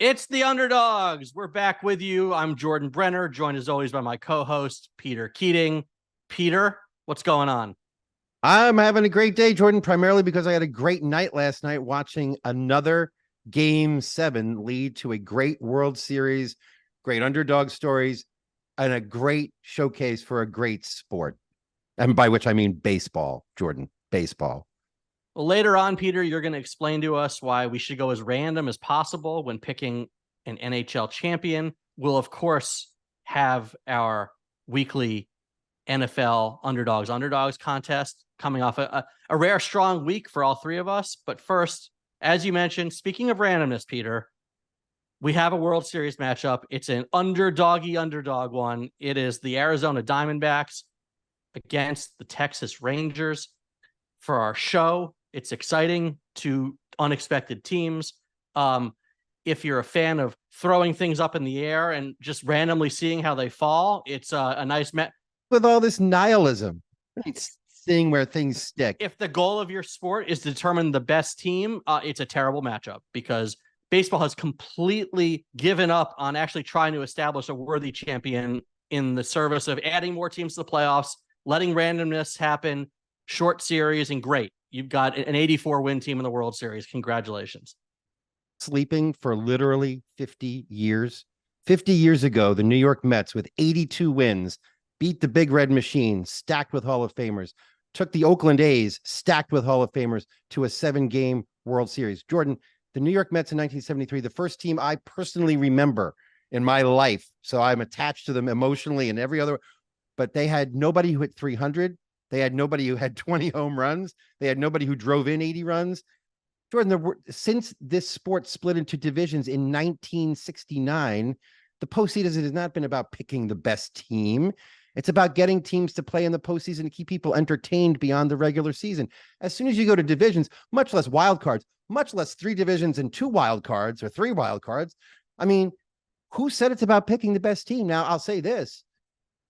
It's the Underdogs. We're back with you. I'm Jordan Brenner, joined as always by my co-host, Peter Keating. Peter, what's going on? I'm having a great day, Jordan, primarily because I had a great night last night watching another Game 7 lead to a great World Series, great underdog stories, and a great showcase for a great sport. And by which I mean baseball, Jordan, baseball. Well, later on, Peter, you're going to explain to us why we should go as random as possible when picking an NHL champion. We'll, of course, have our weekly NFL Underdogs Contest coming off a rare, strong week for all three of us. But first, as you mentioned, speaking of randomness, Peter, we have a World Series matchup. It's an underdog one. It is the Arizona Diamondbacks against the Texas Rangers. For our show, it's exciting, two unexpected teams. If you're a fan of throwing things up in the air and just randomly seeing how they fall, it's a nice with all this nihilism. It's seeing where things stick. If the goal of your sport is to determine the best team, it's a terrible matchup because baseball has completely given up on actually trying to establish a worthy champion in the service of adding more teams to the playoffs, letting randomness happen, short series, and great. You've got an 84-win team in the World Series. Congratulations. Sleeping for literally 50 years. 50 years ago, the New York Mets with 82 wins beat the Big Red Machine, stacked with Hall of Famers, took the Oakland A's, stacked with Hall of Famers, to a 7-game World Series. Jordan, the New York Mets in 1973, the first team I personally remember in my life, so I'm attached to them emotionally and every other, but they had nobody who hit 300. They had nobody who had 20 home runs. They had nobody who drove in 80 runs. Jordan, since this sport split into divisions in 1969, the postseason has not been about picking the best team. It's about getting teams to play in the postseason to keep people entertained beyond the regular season. As soon as you go to divisions, much less wild cards, much less 3 divisions and 2 wild cards or 3 wild cards. I mean, who said it's about picking the best team? Now, I'll say this.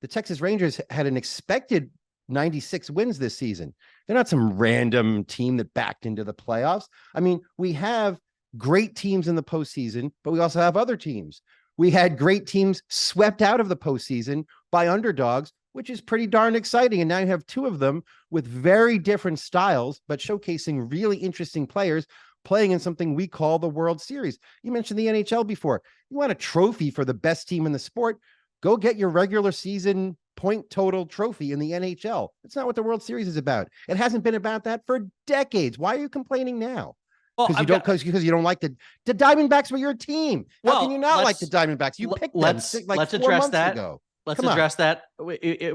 The Texas Rangers had an expected 96 wins this season. They're not some random team that backed into the playoffs. I mean, we have great teams in the postseason, but we also have other teams. We had great teams swept out of the postseason by underdogs, which is pretty darn exciting. And now you have 2 of them with very different styles, but showcasing really interesting players playing in something we call the World Series. You mentioned the NHL before. You want a trophy for the best team in the sport? Go get your regular season point total trophy in the NHL. That's not what the World Series is about. It hasn't been about that for decades. Why are you complaining now? Because you don't like the Diamondbacks were your team. How can you not like the Diamondbacks? You picked them like 4 months ago. Let's address that.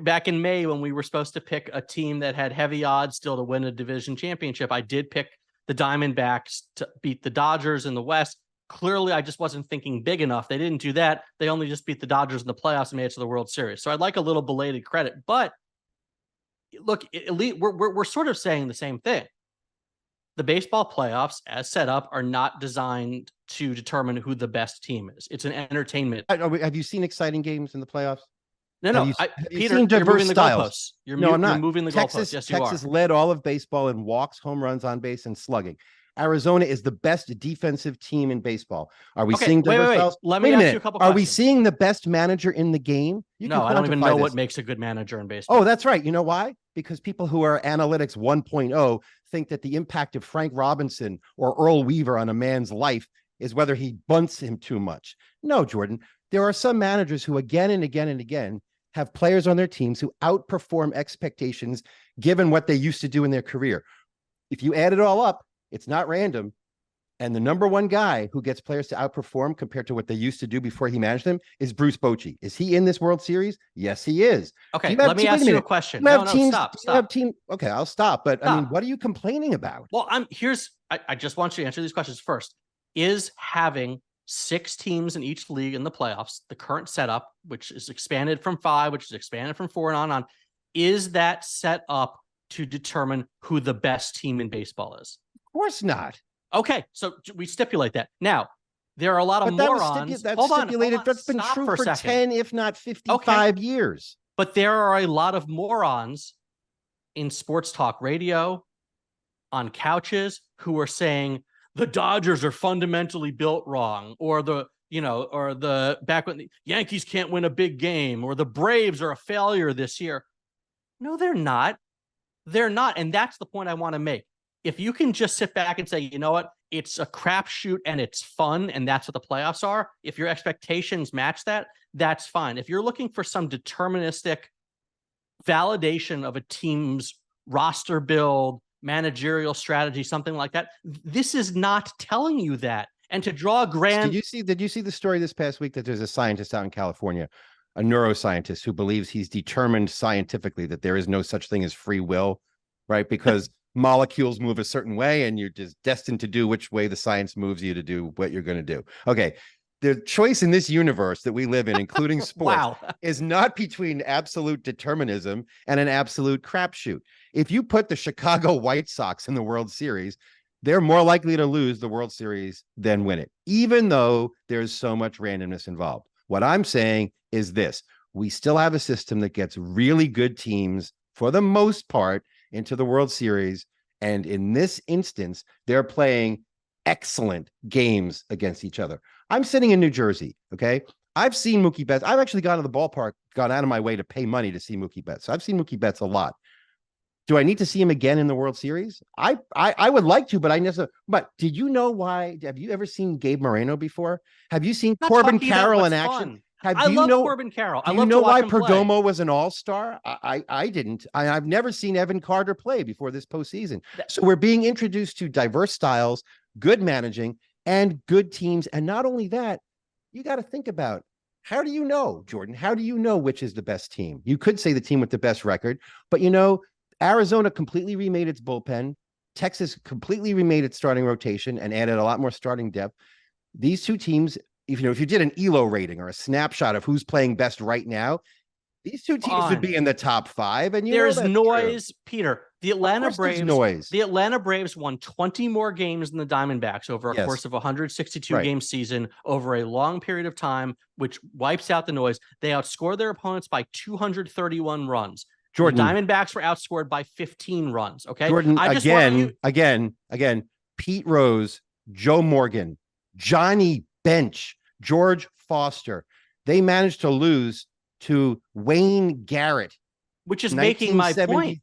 Back in May, when we were supposed to pick a team that had heavy odds still to win a division championship, I did pick the Diamondbacks to beat the Dodgers in the West. Clearly, I just wasn't thinking big enough. They didn't do that. They only just beat the Dodgers in the playoffs and made it to the World Series. So I'd like a little belated credit. But look, we're sort of saying the same thing. The baseball playoffs, as set up, are not designed to determine who the best team is. It's an entertainment. Have you seen exciting games in the playoffs? No. Peter, you're moving the goalposts. I'm not. You're moving the goalposts. Yes, you are. Texas led all of baseball in walks, home runs, on base, and slugging. Arizona is the best defensive team in baseball. Are we seeing diverse styles? Let me ask you a couple questions. Are we seeing the best manager in the game? No, I don't even know what makes a good manager in baseball. Oh, that's right. You know why? Because people who are analytics 1.0 think that the impact of Frank Robinson or Earl Weaver on a man's life is whether he bunts him too much. No, Jordan. There are some managers who again and again and again have players on their teams who outperform expectations given what they used to do in their career. If you add it all up, it's not random. And the number one guy who gets players to outperform compared to what they used to do before he managed them is Bruce Bochy. Is he in this World Series? Yes, he is. Okay, let me ask you a question. Stop. Okay, I'll stop. But I mean, what are you complaining about? Well, I just want you to answer these questions first. Is having 6 teams in each league in the playoffs, the current setup, which is expanded from 5, which is expanded from 4 and on, is that set up to determine who the best team in baseball is? Of course not. Okay, so we stipulate that. Now, there are a lot of morons. That's stipulated. That's been true for 10, if not 55 years. But there are a lot of morons in sports talk radio, on couches, who are saying the Dodgers are fundamentally built wrong, or the back when the Yankees can't win a big game, or the Braves are a failure this year. No, they're not. They're not. And that's the point I want to make. If you can just sit back and say, you know what, it's a crapshoot and it's fun, and that's what the playoffs are. If your expectations match that, that's fine. If you're looking for some deterministic validation of a team's roster build, managerial strategy, something like that, this is not telling you that. And to draw a grand... Did you see the story this past week that there's a scientist out in California, a neuroscientist, who believes he's determined scientifically that there is no such thing as free will, right? Because molecules move a certain way and you're just destined to do which way the science moves you to do what you're going to do. Okay. The choice in this universe that we live in, including sports, is not between absolute determinism and an absolute crapshoot. If you put the Chicago White Sox in the World Series, they're more likely to lose the World Series than win it, even though there's so much randomness involved. What I'm saying is this: we still have a system that gets really good teams, for the most part, into the World Series. And in this instance, they're playing excellent games against each other. I'm sitting in New Jersey. Okay. I've seen Mookie Betts. I've actually gone to the ballpark, gone out of my way to pay money to see Mookie Betts. So I've seen Mookie Betts a lot. Do I need to see him again in the World Series? I would like to, but I never. But did you know why? Have you ever seen Gabe Moreno before? Have you seen Corbin Carroll in action? I love Corbin Carroll. Do you know why Perdomo was an all-star? I didn't. I've never seen Evan Carter play before this postseason. So we're being introduced to diverse styles, good managing, and good teams. And not only that, you got to think about, how do you know, Jordan? How do you know which is the best team? You could say the team with the best record, but Arizona completely remade its bullpen. Texas completely remade its starting rotation and added a lot more starting depth. These two teams, if you did an ELO rating or a snapshot of who's playing best right now, these two teams would be in the top 5. And there's noise, true. Peter. The Atlanta Braves won 20 more games than the Diamondbacks over a course of 162 game season over a long period of time, which wipes out the noise. They outscored their opponents by 231 runs. Jordan, the Diamondbacks were outscored by 15 runs. Okay. Jordan, again, Pete Rose, Joe Morgan, Johnny Bench, George Foster. They managed to lose to Wayne Garrett, which is making my point.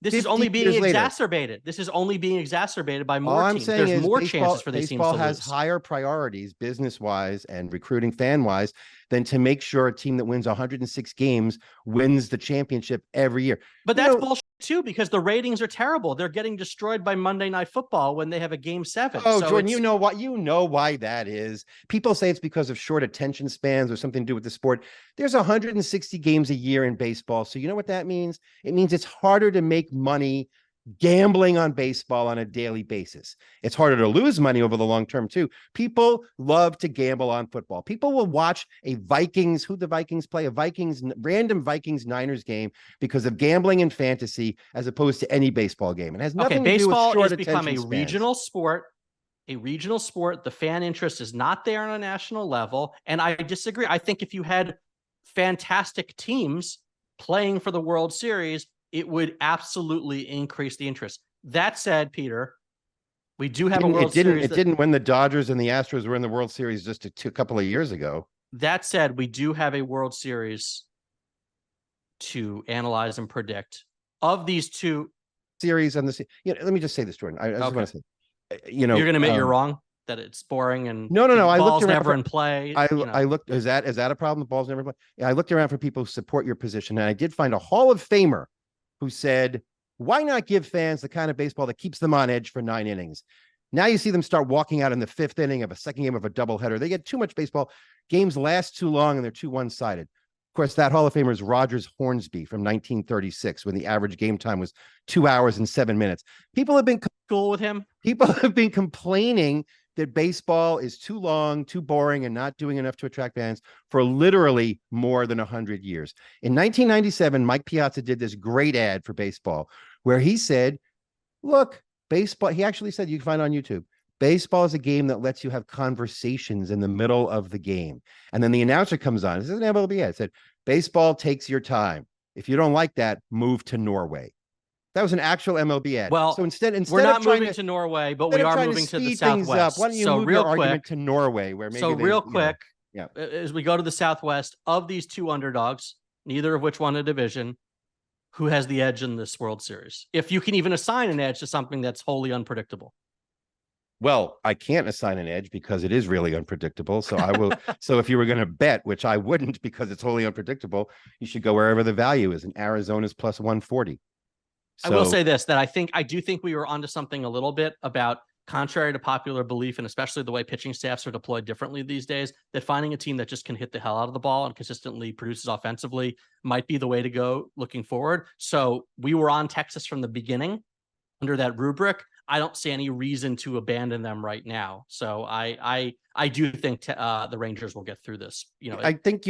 This is only being exacerbated. This is only being exacerbated by more teams. There's more chances for these teams to lose. Baseball has higher priorities, business-wise and recruiting fan-wise, than to make sure a team that wins 106 games wins the championship every year. But that's bullshit too, because the ratings are terrible. They're getting destroyed by Monday Night Football when they have a Game 7. Oh, so Jordan, you know why that is. People say it's because of short attention spans or something to do with the sport. There's 160 games a year in baseball. So you know what that means? It means it's harder to make money gambling on baseball on a daily basis. It's harder to lose money over the long term too. People love to gamble on football. People will watch a random Vikings Niners game because of gambling and fantasy, as opposed to any baseball game. It has nothing to do with short attention spans. Baseball has become a regional sport. The fan interest is not there on a national level. And I disagree. I think if you had fantastic teams playing for the World Series, it would absolutely increase the interest. That said, Peter, we do have a World Series. It didn't when the Dodgers and the Astros were in the World Series just a couple of years ago. That said, we do have a World Series to analyze and predict. Of these two series on the, let me just say this, Jordan. I just want to say, you're going to admit you're wrong, that it's boring and no. I looked around never in play. I looked. Is that a problem? The ball's never in play. I looked around for people who support your position, and I did find a Hall of Famer who said, why not give fans the kind of baseball that keeps them on edge for 9 innings? Now you see them start walking out in the 5th inning of a second game of a doubleheader. They get too much baseball. Games last too long and they're too one-sided. Of course, that Hall of Famer is Rogers Hornsby from 1936, when the average game time was 2 hours and 7 minutes. People have been cool with him. People have been complaining that baseball is too long, too boring, and not doing enough to attract fans for literally more than 100 years. In 1997, Mike Piazza did this great ad for baseball where he said, look, baseball, he actually said, you can find it on YouTube, baseball is a game that lets you have conversations in the middle of the game. And then the announcer comes on. This is an MLB ad. It said, baseball takes your time. If you don't like that, move to Norway. That was an actual MLB ad. Well, so instead we're of not trying moving to Norway, but we instead of are trying moving to the speed things up, Southwest. why don't you So move real your argument quick, to Norway, where maybe so they, real quick, yeah. as we go to the Southwest, of these two underdogs, neither of which won a division, who has the edge in this World Series? If you can even assign an edge to something that's wholly unpredictable. Well, I can't assign an edge because it is really unpredictable. So I will. So if you were going to bet, which I wouldn't because it's wholly unpredictable, you should go wherever the value is. And Arizona's plus 140. I will say this, that I do think we were onto something a little bit about, contrary to popular belief, and especially the way pitching staffs are deployed differently these days, that finding a team that just can hit the hell out of the ball and consistently produces offensively might be the way to go looking forward. So we were on Texas from the beginning under that rubric. I don't see any reason to abandon them right now. So I do think the Rangers will get through this. I think,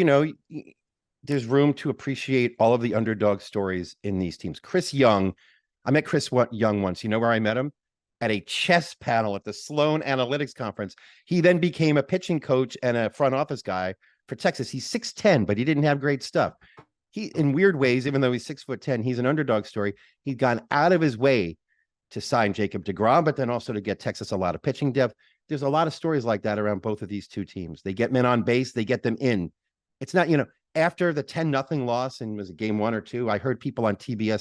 there's room to appreciate all of the underdog stories in these teams. Chris Young, I met Chris Young once. You know where I met him? At a chess panel at the Sloan Analytics Conference. He then became a pitching coach and a front office guy for Texas. He's 6'10", but he didn't have great stuff. He, in weird ways, even though he's 6'10", he's an underdog story. He's gone out of his way to sign Jacob deGrom, but then also to get Texas a lot of pitching depth. There's a lot of stories like that around both of these two teams. They get men on base, they get them in. It's not, after the 10-0 loss, and was it game 1 or 2, I heard people on TBS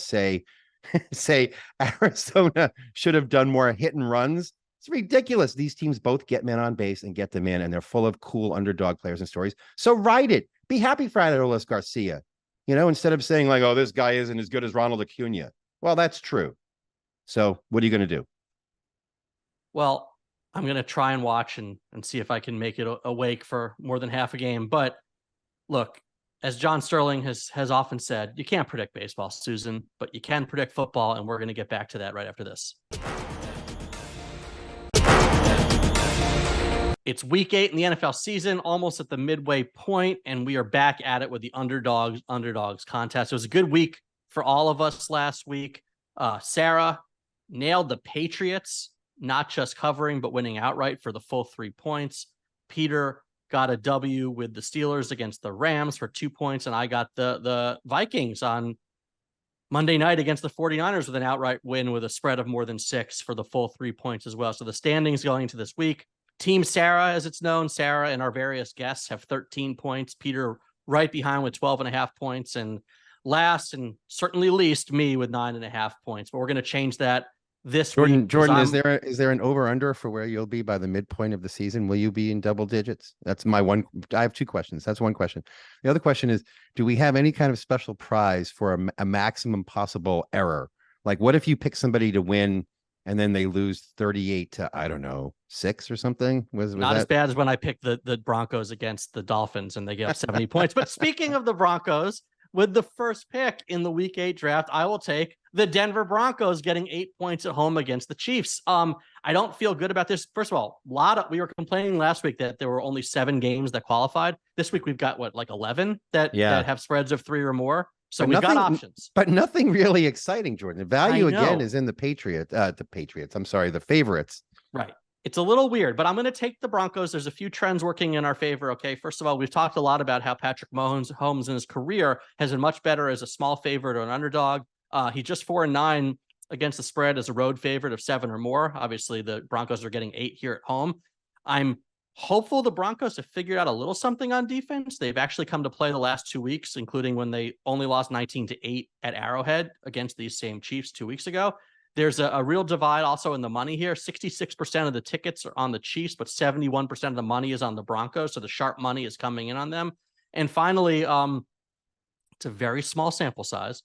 say Arizona should have done more hit and runs. It's ridiculous. These teams both get men on base and get them in, and they're full of cool underdog players and stories. So ride it. Be happy for Adolis Garcia, instead of saying like, oh, this guy isn't as good as Ronald Acuna. Well, that's true. So what are you going to do? Well, I'm going to try and watch and see if I can make it awake for more than half a game. But look, as John Sterling has often said, you can't predict baseball, Susan, but you can predict football, and we're going to get back to that right after this. It's week 8 in the NFL season, almost at the midway point, and we are back at it with the Underdogs Contest. It was a good week for all of us last week. Sarah nailed the Patriots, not just covering, but winning outright for the full 3 points. Peter got a W with the Steelers against the Rams for 2 points, and I got the Vikings on Monday night against the 49ers with an outright win with a spread of more than 6 for the full 3 points as well. So the standings going into this week, Team Sarah, as it's known, Sarah and our various guests have 13 points. Peter right behind with 12.5 points, and last and certainly least, me with 9.5 points. But we're going to change that this week. Jordan, is there an over under for where you'll be by the midpoint of the season? Will you be in double digits? That's my one. I have 2 questions. That's one question. The other question is, do we have any kind of special prize for a maximum possible error? Like, what if you pick somebody to win and then they lose 38 to, I don't know, 6 or something? Was not that as bad as when I picked the Broncos against the Dolphins and they gave up 70 points. But speaking of the Broncos, with the first pick in the week 8 draft, I will take the Denver Broncos getting 8 points at home against the Chiefs. I don't feel good about this. First of all, we were complaining last week that there were only 7 games that qualified. This week we've got 11 that have spreads of 3 or more. So we've got options, but nothing really exciting, Jordan. The value again is in the Patriots. I'm sorry, the favorites. Right. It's a little weird, but I'm going to take the Broncos. There's a few trends working in our favor. Okay. First of all, we've talked a lot about how Patrick Mahomes in his career has been much better as a small favorite or an underdog. He just 4-9 against the spread as a road favorite of 7 or more. Obviously the Broncos are getting 8 here at home. I'm hopeful the Broncos have figured out a little something on defense. They've actually come to play the last 2 weeks, including when they only lost 19-8 at Arrowhead against these same Chiefs 2 weeks ago. There's a real divide also in the money here. 66% of the tickets are on the Chiefs, but 71% of the money is on the Broncos. So the sharp money is coming in on them. And finally, it's a very small sample size,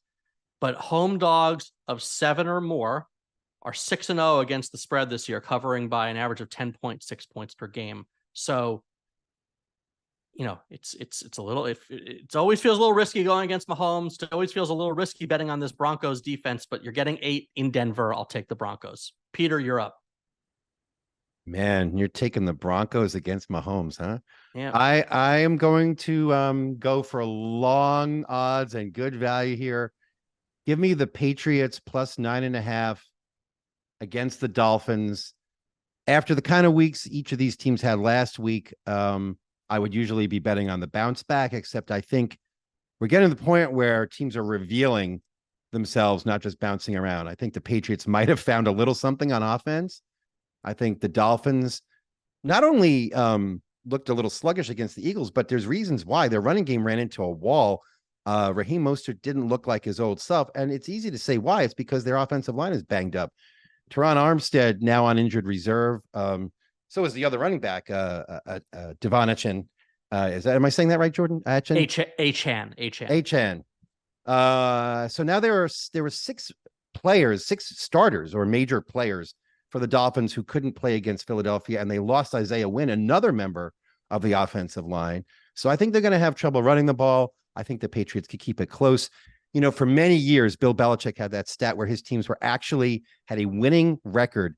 but home dogs of 7 or more are 6-0 against the spread this year, covering by an average of 10.6 points per game. So, it's a little, it always feels a little risky going against Mahomes. It always feels a little risky betting on this Broncos defense, but you're getting 8 in Denver. I'll take the Broncos. Peter, you're up. Man, you're taking the Broncos against Mahomes, huh? Yeah. I am going to go for long odds and good value here. Give me the Patriots plus 9.5 against the Dolphins. After the kind of weeks each of these teams had last week, I would usually be betting on the bounce back, except I think we're getting to the point where teams are revealing themselves, not just bouncing around. I think the Patriots might have found a little something on offense. I think the Dolphins not only looked a little sluggish against the Eagles, but there's reasons why. Their running game ran into a wall. Raheem Mostert didn't look like his old self, and it's easy to say why. It's because their offensive line is banged up. Teron Armstead now on injured reserve. So is the other running back, Devon Achane. Am I saying that right, Jordan? Achane. So now there were six starters or major players for the Dolphins who couldn't play against Philadelphia, and they lost Isaiah Wynn, another member of the offensive line. So I think they're going to have trouble running the ball. I think the Patriots could keep it close. You know, for many years, Bill Belichick had that stat where his teams were actually had a winning record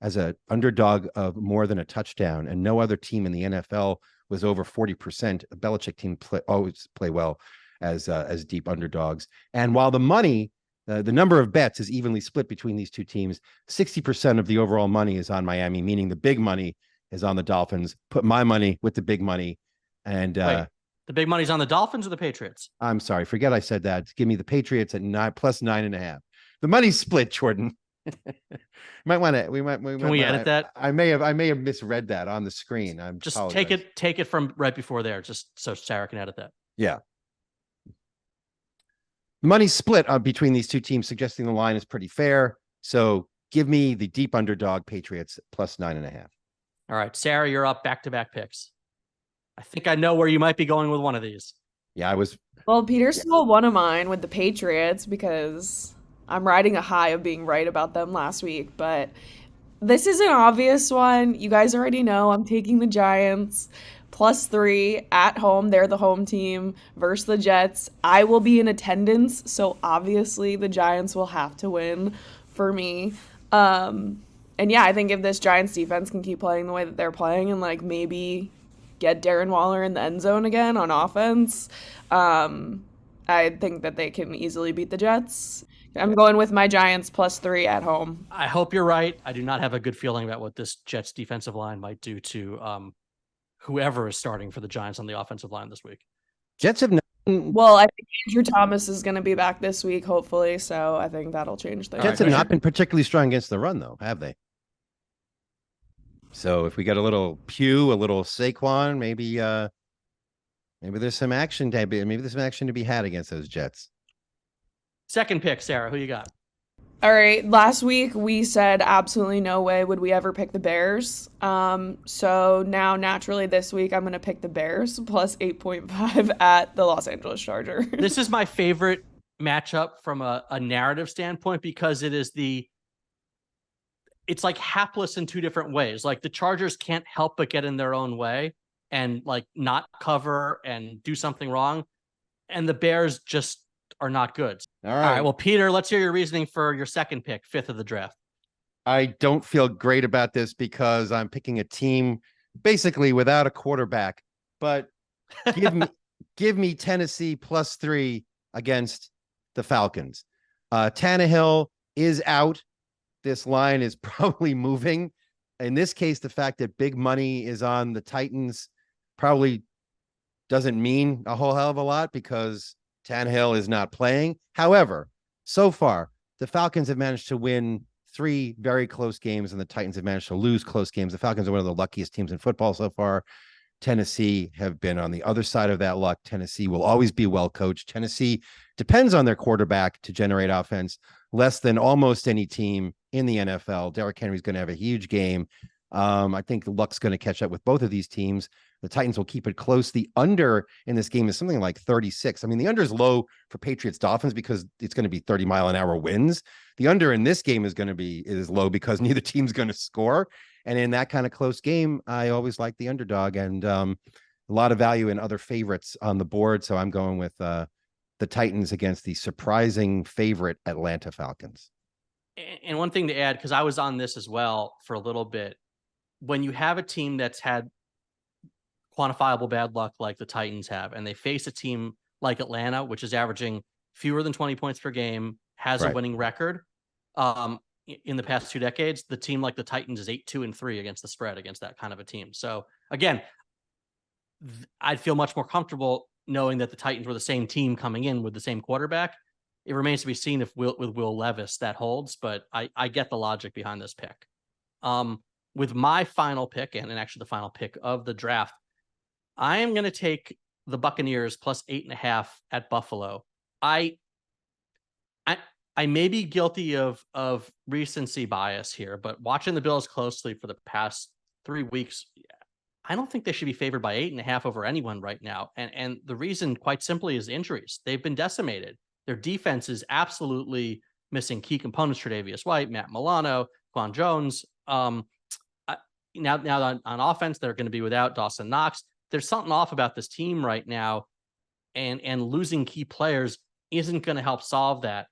as an underdog of more than a touchdown, and no other team in the NFL was over 40%. A Belichick team always play well as deep underdogs. And while the money, the number of bets is evenly split between these two teams, 60% of the overall money is on Miami, meaning the big money is on the Dolphins. Put my money with the big money. And Wait, the big money's on the Dolphins or the Patriots? I'm sorry, forget I said that. Give me the Patriots at plus 9.5. The money's split, Jordan. Might want to. Can we edit that? I may have misread that on the screen. I'm just take it from right before there, just so Sarah can edit that. Yeah. Money's split between these two teams, suggesting the line is pretty fair. So give me the deep underdog Patriots plus 9.5. All right, Sarah, you're up. Back-to-back picks. I think I know where you might be going with one of these. Yeah, I was. Well, Peter stole one of mine with the Patriots because I'm riding a high of being right about them last week, but this is an obvious one. You guys already know I'm taking the Giants +3 at home. They're the home team versus the Jets. I will be in attendance, so obviously the Giants will have to win for me. And yeah, I think if this Giants defense can keep playing the way that they're playing and like maybe get Darren Waller in the end zone again on offense, I think that they can easily beat the Jets. I'm going with my Giants +3 at home. I hope you're right. I do not have a good feeling about what this Jets defensive line might do to whoever is starting for the Giants on the offensive line this week. Jets have Well, I think Andrew Thomas is going to be back this week, hopefully, so I think that'll change things. Jets have not been particularly strong against the run, though, have they? So if we get a little Pugh, a little Saquon, maybe there's some action to be had against those Jets. Second pick, Sarah, who you got? All right, last week we said absolutely no way would we ever pick the Bears. So now naturally this week I'm going to pick the Bears plus 8.5 at the Los Angeles Chargers. This is my favorite matchup from a narrative standpoint because it's like hapless in two different ways. Like the Chargers can't help but get in their own way and like not cover and do something wrong. And the Bears just are not good. All right. Well, Peter, let's hear your reasoning for your second pick, 5th of the draft. I don't feel great about this because I'm picking a team basically without a quarterback, but give me Tennessee +3 against the Falcons. Tannehill is out. This line is probably moving. In this case, the fact that big money is on the Titans probably doesn't mean a whole hell of a lot because Tannehill is not playing. However, so far, the Falcons have managed to win 3 very close games, and the Titans have managed to lose close games. The Falcons are one of the luckiest teams in football so far. Tennessee have been on the other side of that luck. Tennessee will always be well coached. Tennessee depends on their quarterback to generate offense less than almost any team in the NFL. Derrick Henry's going to have a huge game. I think the luck's going to catch up with both of these teams. The Titans will keep it close. The under in this game is something like 36. I mean, the under is low for Patriots Dolphins because it's going to be 30-mile-an-hour winds. The under in this game is low because neither team's going to score. And in that kind of close game, I always like the underdog and a lot of value in other favorites on the board. So I'm going with the Titans against the surprising favorite Atlanta Falcons. And one thing to add, because I was on this as well for a little bit, when you have a team that's had quantifiable bad luck like the Titans have, and they face a team like Atlanta, which is averaging fewer than 20 points per game, has a winning record. In the past 2 decades, the team like the Titans is 8-2-3 against the spread against that kind of a team. So again, I'd feel much more comfortable knowing that the Titans were the same team coming in with the same quarterback It remains to be seen if with Will Levis that holds, but I get the logic behind this pick. With my final pick, and actually the final pick of the draft, I am going to take the Buccaneers plus 8.5 at Buffalo. I may be guilty of recency bias here, but watching the Bills closely for the past 3 weeks, I don't think they should be favored by 8.5 over anyone right now. And the reason, quite simply, is injuries. They've been decimated. Their defense is absolutely missing key components: Tre'Davious White, Matt Milano, Quan Jones. Now on offense, they're going to be without Dawson Knox. There's something off about this team right now, and losing key players isn't going to help solve that.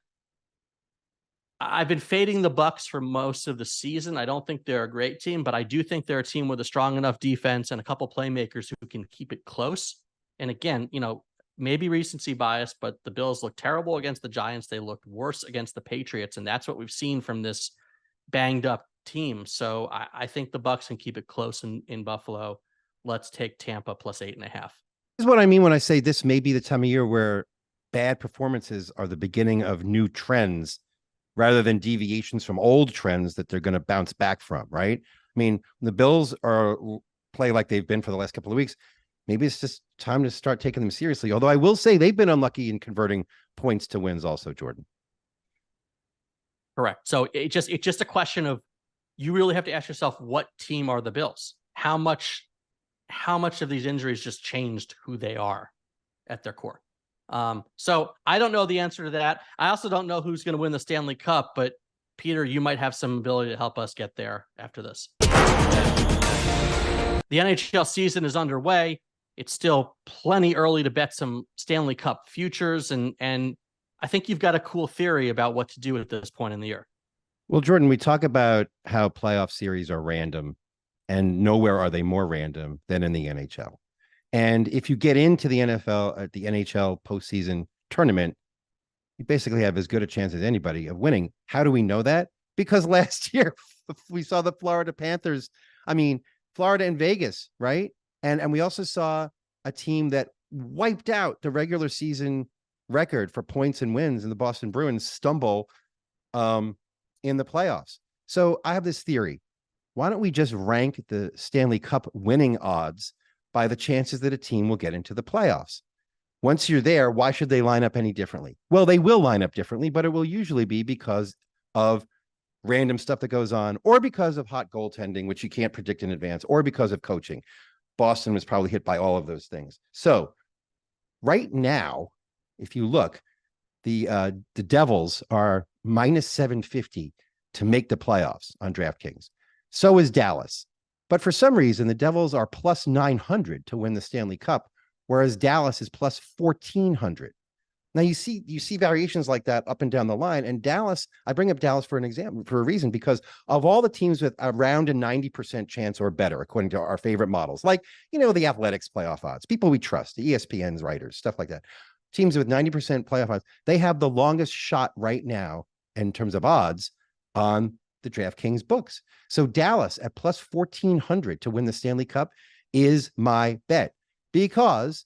I've been fading the Bucs for most of the season. I don't think they're a great team, but I do think they're a team with a strong enough defense and a couple playmakers who can keep it close. And again, maybe recency bias, but the Bills look terrible against the Giants. They looked worse against the Patriots, and that's what we've seen from this banged up team. So I think the Bucs can keep it close in Buffalo. Let's take Tampa plus 8.5. This is what I mean when I say this may be the time of year where bad performances are the beginning of new trends rather than deviations from old trends that they're going to bounce back from, right? I mean, when the Bills play like they've been for the last couple of weeks, maybe it's just time to start taking them seriously. Although I will say they've been unlucky in converting points to wins also, Jordan. Correct. So it's just a question of, you really have to ask yourself, what team are the Bills? How much of these injuries just changed who they are at their core? So I don't know the answer to that. I also don't know who's going to win the Stanley Cup, but Peter, you might have some ability to help us get there after this. The NHL season is underway. It's still plenty early to bet some Stanley Cup futures, and I think you've got a cool theory about what to do at this point in the year. Well, Jordan, we talk about how playoff series are random, and nowhere are they more random than in the NHL. And if you get into the NFL, the NHL postseason tournament, you basically have as good a chance as anybody of winning. How do we know that? Because last year we saw the Florida Panthers. I mean, Florida and Vegas, right? And we also saw a team that wiped out the regular season record for points and wins, and the Boston Bruins stumble in the playoffs. So I have this theory. Why don't we just rank the Stanley Cup winning odds by the chances that a team will get into the playoffs? Once you're there, why should they line up any differently? Well, they will line up differently, but it will usually be because of random stuff that goes on, or because of hot goaltending, which you can't predict in advance, or because of coaching. Boston was probably hit by all of those things. So right now, if you look, the Devils are minus 750 to make the playoffs on DraftKings. So is Dallas. But for some reason, the Devils are plus 900 to win the Stanley Cup, whereas Dallas is plus 1,400. Now you see variations like that up and down the line. And Dallas, I bring up Dallas for an example, for a reason, because of all the teams with around a 90% chance or better, according to our favorite models, like, the Athletics playoff odds, people we trust, the ESPN's writers, stuff like that. Teams with 90% playoff odds, they have the longest shot right now in terms of odds on the DraftKings books. So Dallas at plus 1,400 to win the Stanley Cup is my bet, because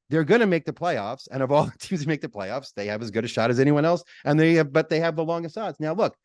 they're going to make the playoffs. And of all the teams that make the playoffs, they have as good a shot as anyone else. But they have the longest odds. Now, look,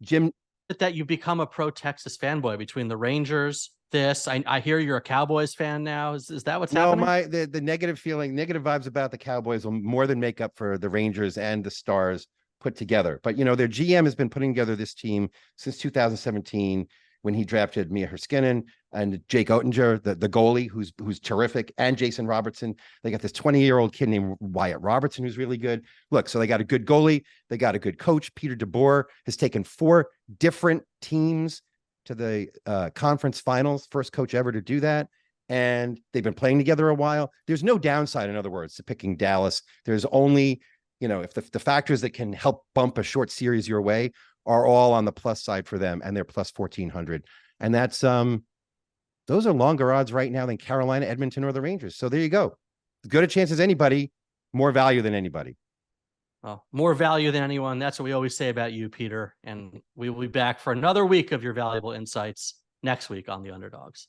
Jim. That you've become a pro Texas fanboy between the Rangers. I hear you're a Cowboys fan now. Is that what's happening? No, the negative vibes about the Cowboys will more than make up for the Rangers and the Stars put together. But, their GM has been putting together this team since 2017, when he drafted Mia Herskinen and Jake Oettinger, the goalie, who's terrific, and Jason Robertson. They got this 20-year-old kid named Wyatt Robertson, who's really good. Look, so they got a good goalie. They got a good coach. Peter DeBoer has taken 4 different teams to the conference finals, first coach ever to do that. And they've been playing together a while. There's no downside, in other words, to picking Dallas. There's only, if the factors that can help bump a short series your way are all on the plus side for them, and they're plus 1,400. And that's those are longer odds right now than Carolina, Edmonton, or the Rangers. So there you go. As good a chance as anybody, more value than anybody. Well, more value than anyone. That's what we always say about you, Peter. And we will be back for another week of your valuable insights next week on the Underdogs.